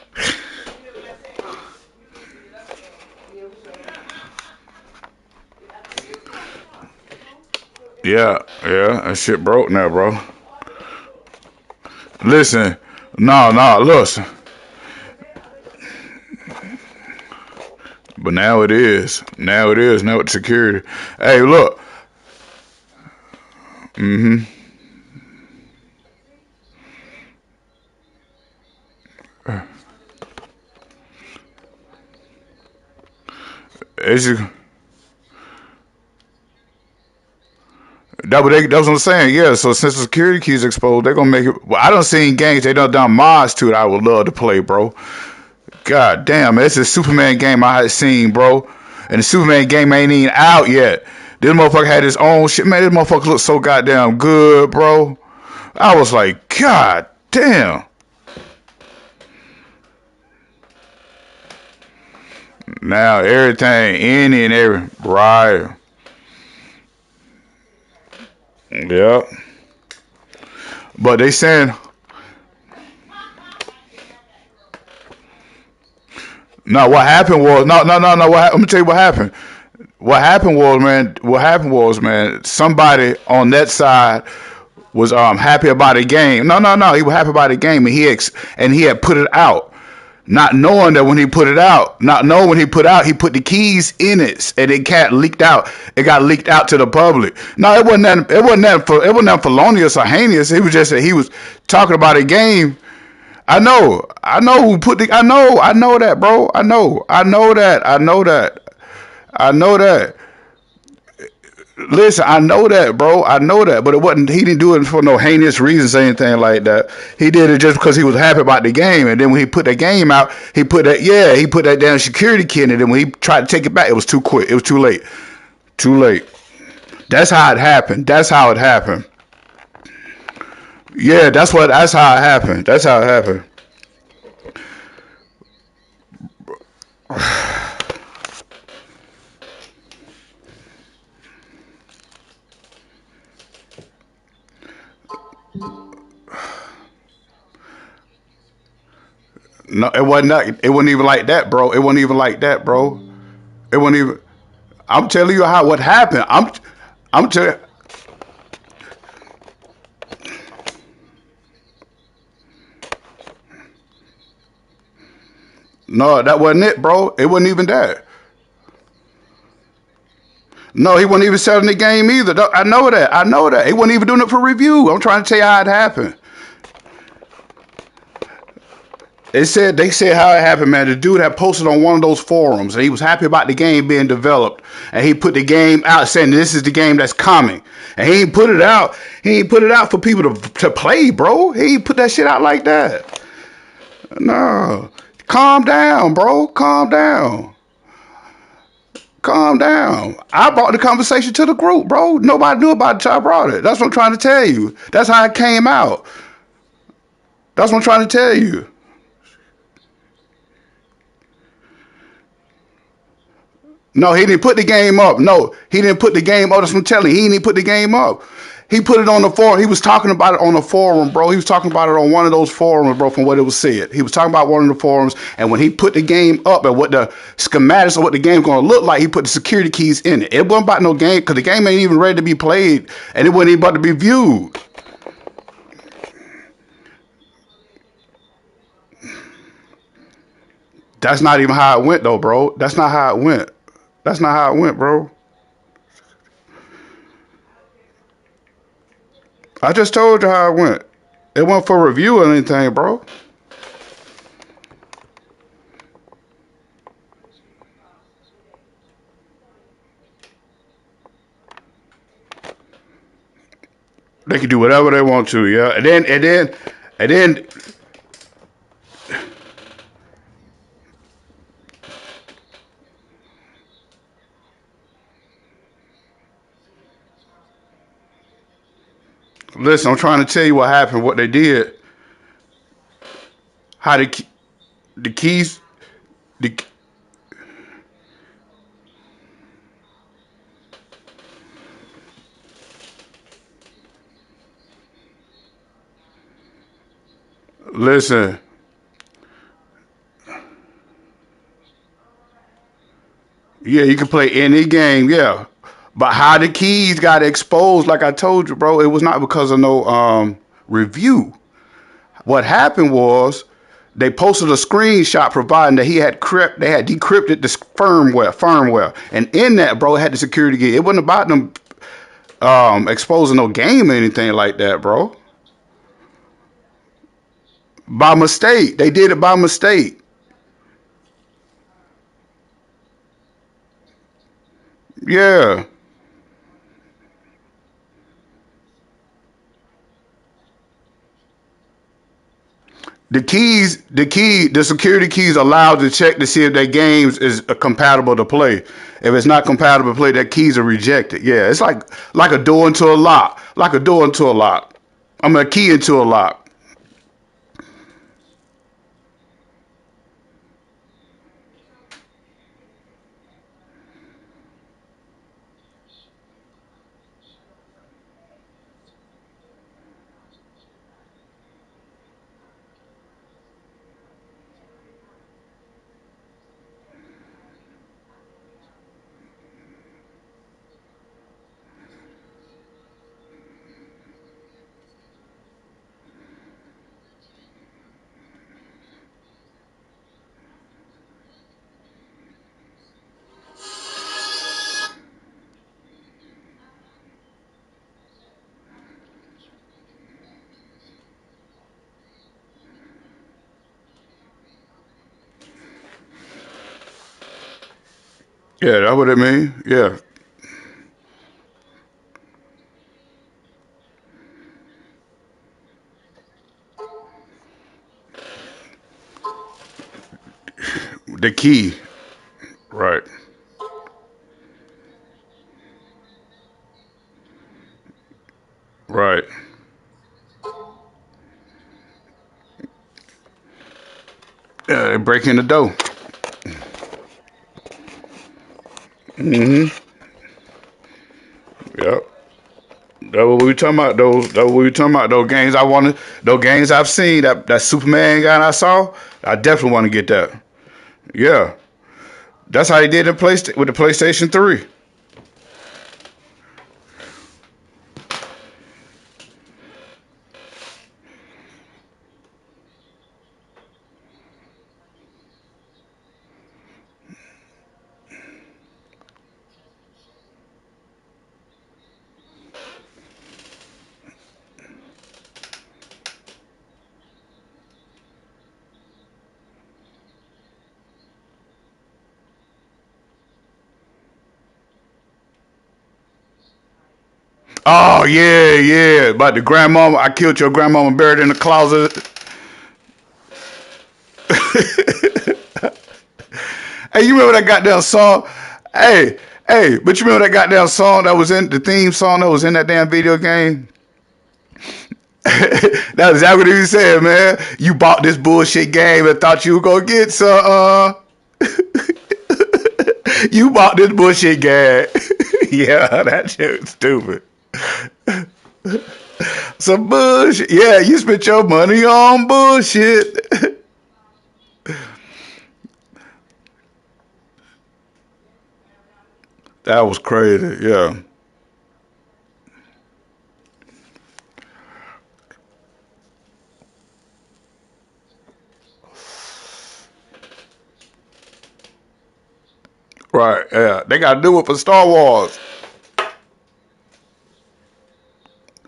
Yeah, that shit broke now, bro. Listen, listen. But now it is. Now it's security. Hey, look. That's what I'm saying. Yeah, so since the security key is exposed, they're gonna make it. Well, I don't see games they done mods to it. I would love to play, bro. God damn, it's a Superman game I had seen, bro, and the Superman game ain't even out yet. This motherfucker had his own shit, man. This motherfucker looked so goddamn good, bro. I was like, God damn. Now everything, any and every, right. Yep. But they saying, no, what happened was, no. Let me tell you what happened. What happened was, man, somebody on that side was happy about the game. No, he was happy about the game, and he had put it out. Not knowing that when he put it out, he put the keys in it, and it got leaked out. It got leaked out to the public. No, it wasn't that felonious or heinous. It was just that he was talking about a game. I know who put the. I know that, bro. I know that. Listen, I know that, bro. I know that, but it wasn't. He didn't do it for no heinous reasons or anything like that. He did it just because he was happy about the game. And then when he put that game out, he put that damn security key in it. And when he tried to take it back, it was too quick. It was too late. That's how it happened. Yeah, that's how it happened. No, it wasn't even like that, bro. It wasn't even like that, bro. It wasn't even. I'm telling you what happened. I'm telling. No, that wasn't it, bro. It wasn't even that. No, he wasn't even selling the game either. I know that. He wasn't even doing it for review. I'm trying to tell you how it happened. They said how it happened, man. The dude had posted on one of those forums, and he was happy about the game being developed, and he put the game out saying this is the game that's coming, and he ain't put it out. He ain't put it out for people to play, bro. He ain't put that shit out like that. No, calm down, bro. Calm down. I brought the conversation to the group, bro. Nobody knew about it until I brought it. That's what I'm trying to tell you. That's how it came out. That's what I'm trying to tell you. No, he didn't put the game up. No, he didn't put the game up. That's what I'm telling you. He didn't put the game up. He put it on the forum. He was talking about it on the forum, bro. He was talking about it on one of those forums, bro, from what it was said. He was talking about one of the forums, and when he put the game up and what the schematics of what the game's going to look like, he put the security keys in it. It wasn't about no game, because the game ain't even ready to be played, and it wasn't even about to be viewed. That's not even how it went, though, bro. That's not how it went. That's not how it went, bro. I just told you how it went. It wasn't for review or anything, bro. They can do whatever they want to, yeah. And then listen, I'm trying to tell you what happened, what they did. How the keys the listen. Yeah, you can play any game, yeah. But how the keys got exposed, like I told you, bro, it was not because of no review. What happened was they posted a screenshot providing that they had decrypted the firmware, and in that, bro, it had the security key. It wasn't about them exposing no game or anything like that, bro. By mistake, they did it by mistake. Yeah. The security keys allowed to check to see if their games is compatible to play. If it's not compatible to play, that keys are rejected. Yeah, it's like a door into a lock, like a door into a lock. I'm a key into a lock. Yeah, that's what it mean. Yeah, the key. Right. Right. Yeah, they break in the door. Mm-hmm. Yep. That's what we talking about. That's what we talking about. Those games I wanted. Those games I've seen. That Superman guy I saw. I definitely want to get that. Yeah. That's how they did it with the PlayStation 3. Oh yeah, yeah. About the grandmama. I killed your grandmama, buried in the closet. Hey, you remember that goddamn song? Hey, hey, but you remember that goddamn song that was in the theme song that was in that damn video game? That's exactly what he said, man. You bought this bullshit game and thought you were gonna get some. You bought this bullshit game. Yeah, that shit was stupid. Some bullshit. Yeah, you spent your money on bullshit. That was crazy. Yeah. Right, yeah. They got to do it for Star Wars.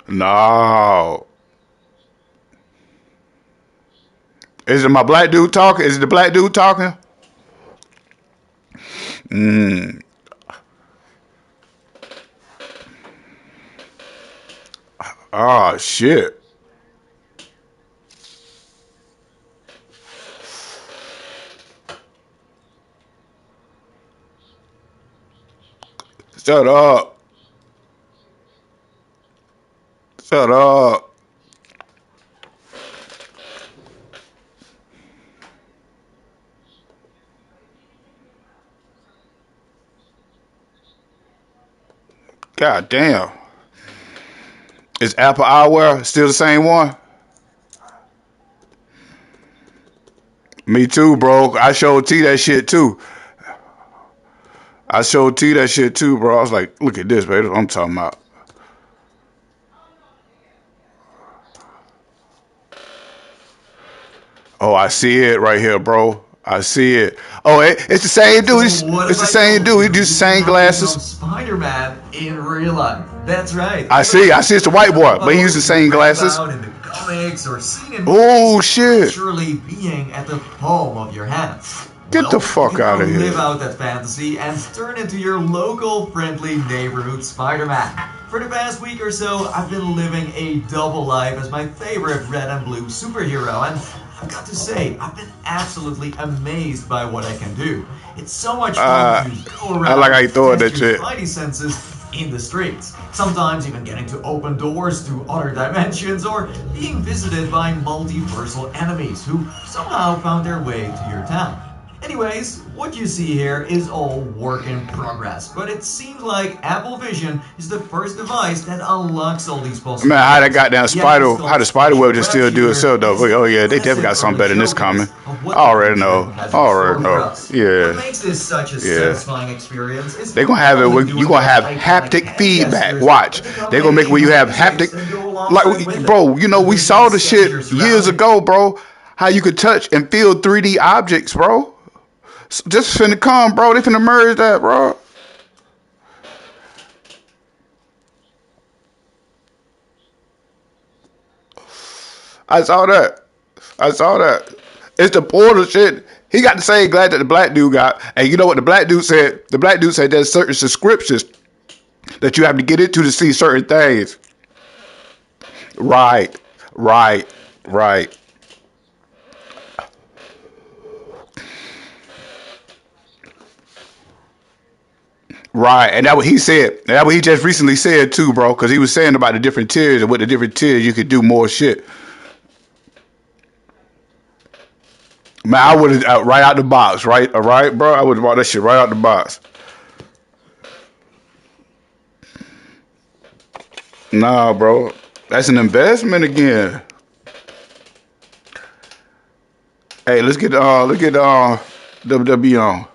No. Is it my black dude talking? Is it the black dude talking? Oh, shit. Shut up. Shut up. God damn. Is Apple eyewear still the same one? Me too, bro. I showed T that shit too. I showed T that shit too, bro. I was like, look at this, baby. That's what I'm talking about. Oh, I see it right here, bro. I see it. Oh, it's the same dude. It's the same dude. He uses the same glasses. Spider-Man in real life. That's right. I see. It's the white boy, but he uses the same glasses. In the comics or seen in oh shit! Surely being at the palm of your hand. Get the fuck out of here. Live out that fantasy and turn into your local friendly neighborhood Spider-Man. For the past week or so, I've been living a double life as my favorite red and blue superhero, and I've got to say, I've been absolutely amazed by what I can do. It's so much fun to go around I like how you throw it that shit. Spidey senses in the streets. Sometimes even getting to open doors to other dimensions or being visited by multiversal enemies who somehow found their way to your town. Anyways, what you see here is all work in progress, but it seems like Apple Vision is the first device that unlocks all these possibilities. Man, how that goddamn how the spider web just still do itself though? Oh yeah, they definitely got something better than this coming. I already know. Yeah. What makes this such a satisfying experience is they're gonna have it where you're gonna have haptic feedback. Watch. They're gonna make it where you have haptic, like, bro, you know, we saw the shit years ago, bro, how you could touch and feel 3D objects, bro. Just finna come, bro. They finna merge that, bro. I saw that. It's the Portal shit. He got the same glass that the black dude got. And you know what the black dude said? The black dude said there's certain subscriptions that you have to get into to see certain things. Right. Right, and that's what he said. And that's what he just recently said too, bro. Because he was saying about the different tiers, and with the different tiers, you could do more shit. Man, I would have right out the box, right? All right, bro. I would have bought that shit right out the box. Nah, bro, that's an investment again. Hey, let's get WWE on.